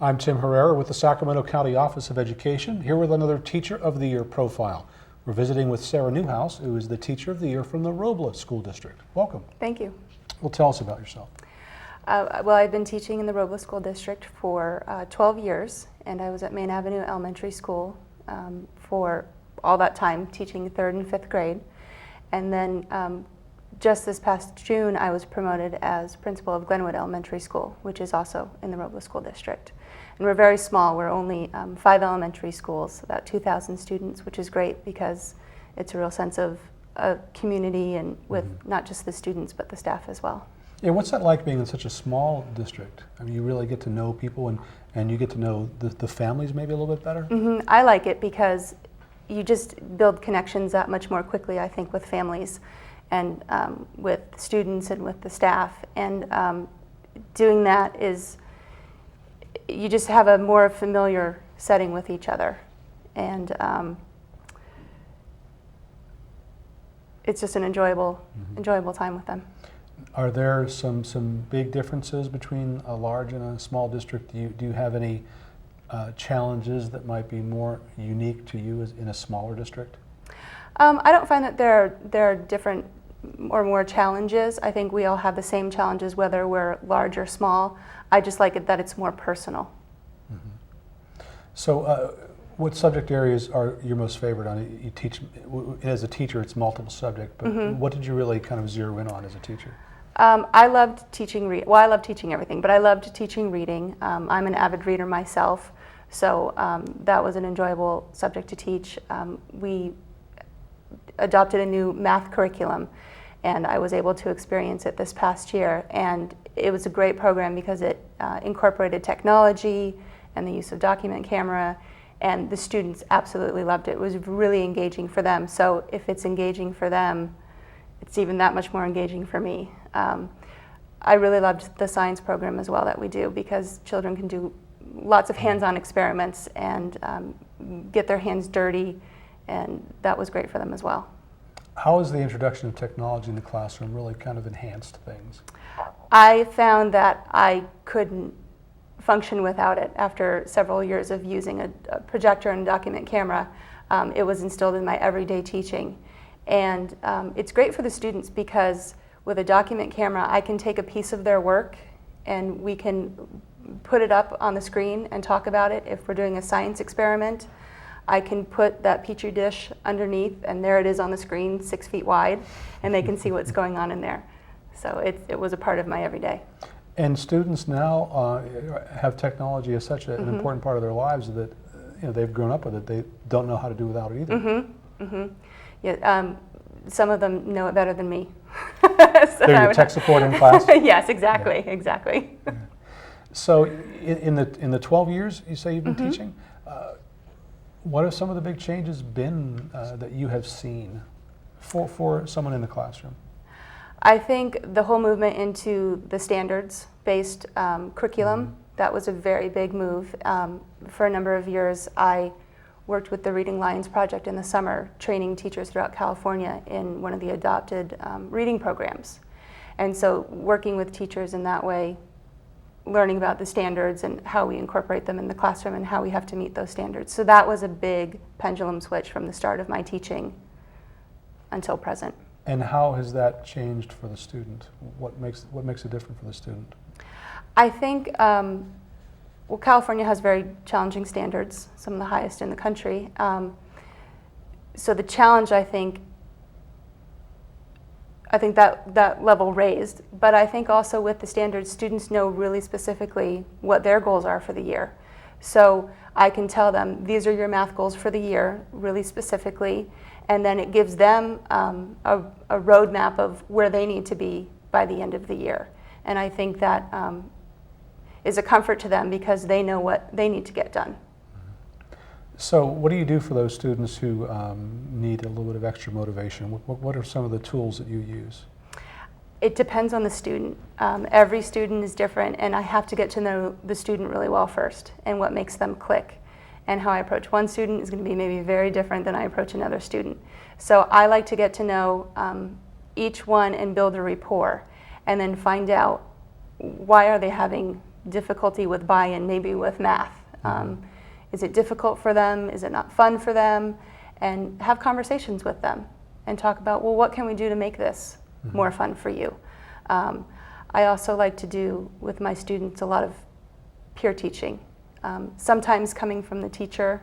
I'm Tim Herrera with the Sacramento County Office of Education, here with another Teacher of the Year profile. We're visiting with Sarah Neuhaus, who is the Teacher of the Year from the Robles School District. Welcome. Thank you. Well, tell us about yourself. Well, I've been teaching in the Robles School District for 12 years, and I was at Main Avenue Elementary School for all that time, teaching 3rd and 5th grade. And then just this past June, I was promoted as principal of Glenwood Elementary School, which is also in the Robles School District. And we're very small. We're only 5 elementary schools, about 2,000 students, which is great because it's a real sense of community and with not just the students, but the staff as well. Yeah, what's that like being in such a small district? I mean, you really get to know people and you get to know the families maybe a little bit better? I like it because you just build connections that much more quickly, I think, with families and with students and with the staff. And doing that is, you just have a more familiar setting with each other. And it's just an enjoyable time with them. Are there some big differences between a large and a small district? Do you have any challenges that might be more unique to you as in a smaller district? I don't find that there are different or more challenges. I think we all have the same challenges whether we're large or small. I just like it that it's more personal. So what subject areas are your most favorite on? You teach, as a teacher, it's multiple subject, but what did you really kind of zero in on as a teacher? I loved teaching, I love teaching everything, but I loved teaching reading. I'm an avid reader myself, so that was an enjoyable subject to teach. We adopted a new math curriculum, and I was able to experience it this past year, and it was a great program because it incorporated technology and the use of document camera, and the students absolutely loved it. It was really engaging for them, so if it's engaging for them, it's even that much more engaging for me. I really loved the science program as well that we do because children can do lots of hands-on experiments and get their hands dirty, and that was great for them as well. How has the introduction of technology in the classroom really kind of enhanced things? I found that I couldn't function without it after several years of using a projector and a document camera. It was instilled in my everyday teaching. And it's great for the students because with a document camera, I can take a piece of their work and we can put it up on the screen and talk about it. If we're doing a science experiment, I can put that petri dish underneath and there it is on the screen, 6 feet wide, and they can see what's going on in there. So it was a part of my everyday. And students now have technology as such an important part of their lives that they've grown up with it. They don't know how to do without it either. Yeah, some of them know it better than me. So they're your tech support in class? Yes, exactly, exactly. Yeah. So in the 12 years you say you've been teaching, what have some of the big changes been that you have seen for someone in the classroom? I think the whole movement into the standards-based curriculum, that was a very big move. For a number of years, I worked with the Reading Lions Project in the summer, training teachers throughout California in one of the adopted reading programs. And so working with teachers in that way, learning about the standards and how we incorporate them in the classroom and how we have to meet those standards. So that was a big pendulum switch from the start of my teaching until present. And how has that changed for the student? What makes it different for the student? I think well, California has very challenging standards, some of the highest in the country. So the challenge, I think that level raised, but I think also with the standards, students know really specifically what their goals are for the year. So I can tell them, these are your math goals for the year, really specifically, and then it gives them a roadmap of where they need to be by the end of the year. And I think that is a comfort to them because they know what they need to get done. So what do you do for those students who need a little bit of extra motivation? What are some of the tools that you use? It depends on the student. Every student is different, and I have to get to know the student really well first and what makes them click. And how I approach one student is going to be maybe very different than I approach another student. So I like to get to know each one and build a rapport, and then find out why are they having difficulty with buy-in, maybe with math. Is it difficult for them? Is it not fun for them? And have conversations with them and talk about, well, what can we do to make this more fun for you? I also like to do with my students a lot of peer teaching. Sometimes coming from the teacher,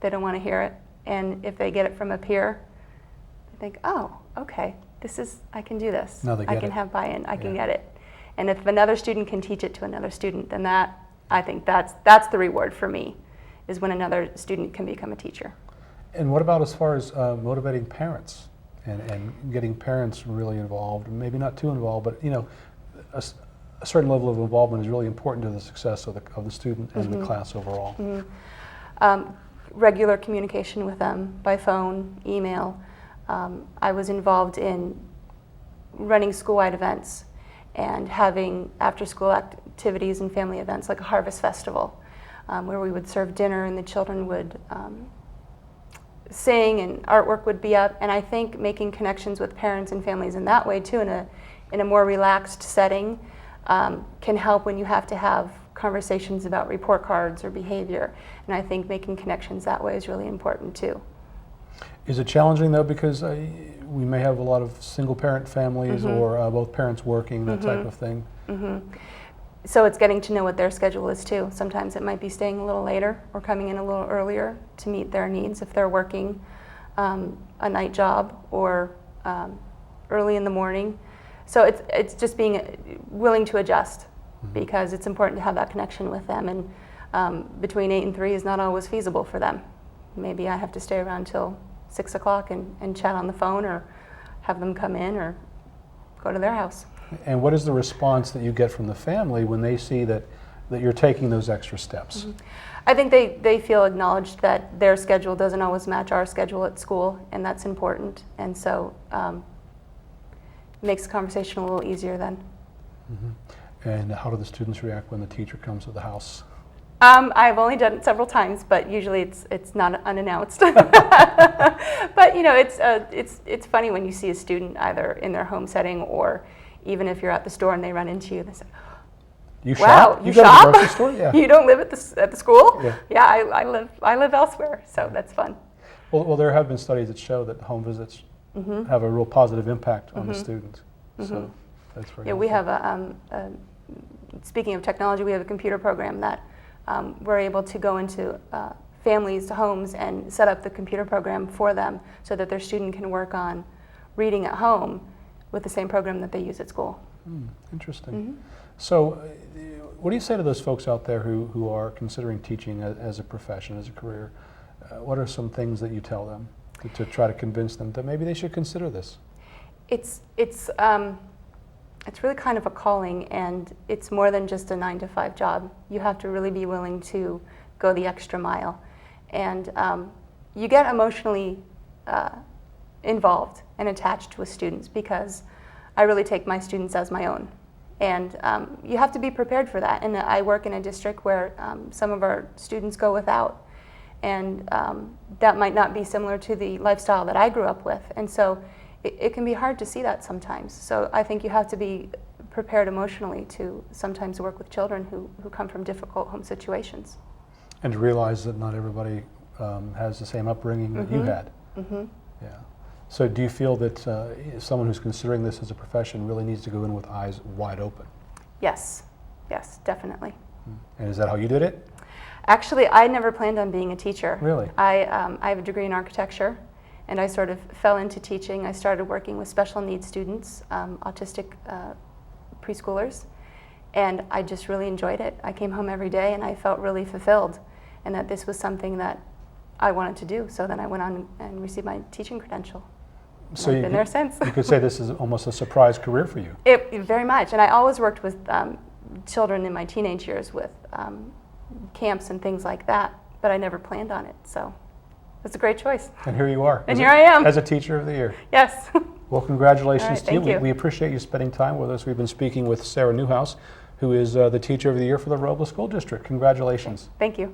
they don't want to hear it. And if they get it from a peer, they think, oh, okay, I can do this. Now they get I can it. have buy-in, I can get it. And if another student can teach it to another student, then I think that's the reward for me, is when another student can become a teacher. And what about as far as motivating parents and getting parents really involved? Maybe not too involved, but a certain level of involvement is really important to the success of the student and the class overall. Regular communication with them by phone, email. I was involved in running school-wide events and having after-school activities and family events like a harvest festival, where we would serve dinner and the children would sing and artwork would be up. And I think making connections with parents and families in that way too, in a more relaxed setting, can help when you have to have conversations about report cards or behavior. And I think making connections that way is really important too. Is it challenging though, because we may have a lot of single parent families or both parents working, that type of thing? So it's getting to know what their schedule is too. Sometimes it might be staying a little later or coming in a little earlier to meet their needs if they're working a night job or early in the morning. So it's just being willing to adjust, because it's important to have that connection with them, and between 8 and 3 is not always feasible for them. Maybe I have to stay around till 6 o'clock and chat on the phone, or have them come in or go to their house. And what is the response that you get from the family when they see that you're taking those extra steps? I think they feel acknowledged that their schedule doesn't always match our schedule at school, and that's important. And so it makes the conversation a little easier then. And how do the students react when the teacher comes to the house? I've only done it several times, but usually it's not unannounced. But it's funny when you see a student either in their home setting, or even if you're at the store and they run into you, they say, You "Wow, shop? you go shop? to the grocery store? Yeah. You don't live at the school?" Yeah. I live elsewhere, so that's fun. Well, there have been studies that show that home visits have a real positive impact on the students. So that's very Yeah, we have speaking of technology, we have a computer program that we're able to go into families' homes and set up the computer program for them so that their student can work on reading at home with the same program that they use at school. Interesting. So what do you say to those folks out there who are considering teaching as a profession, as a career? What are some things that you tell them to try to convince them that maybe they should consider this? It's really kind of a calling, and it's more than just a 9-to-5 job. You have to really be willing to go the extra mile. And you get emotionally involved and attached with students, because I really take my students as my own. And you have to be prepared for that. And I work in a district where some of our students go without. And that might not be similar to the lifestyle that I grew up with. And so it can be hard to see that sometimes. So I think you have to be prepared emotionally to sometimes work with children who come from difficult home situations. And to realize that not everybody has the same upbringing that you had. Yeah. So do you feel that someone who's considering this as a profession really needs to go in with eyes wide open? Yes, definitely. And is that how you did it? Actually, I never planned on being a teacher. Really? I have a degree in architecture, and I sort of fell into teaching. I started working with special needs students, autistic preschoolers, and I just really enjoyed it. I came home every day and I felt really fulfilled, and that this was something that I wanted to do. So then I went on and received my teaching credential. So I've been there since. You could say this is almost a surprise career for you. Very much, and I always worked with children in my teenage years with camps and things like that, but I never planned on it, so it's a great choice. And here you are. And here I am. As a Teacher of the Year. Yes. Well, congratulations All right, to you. thank you. We appreciate you spending time with us. We've been speaking with Sarah Neuhaus, who is the Teacher of the Year for the Robles School District. Congratulations. Thank you.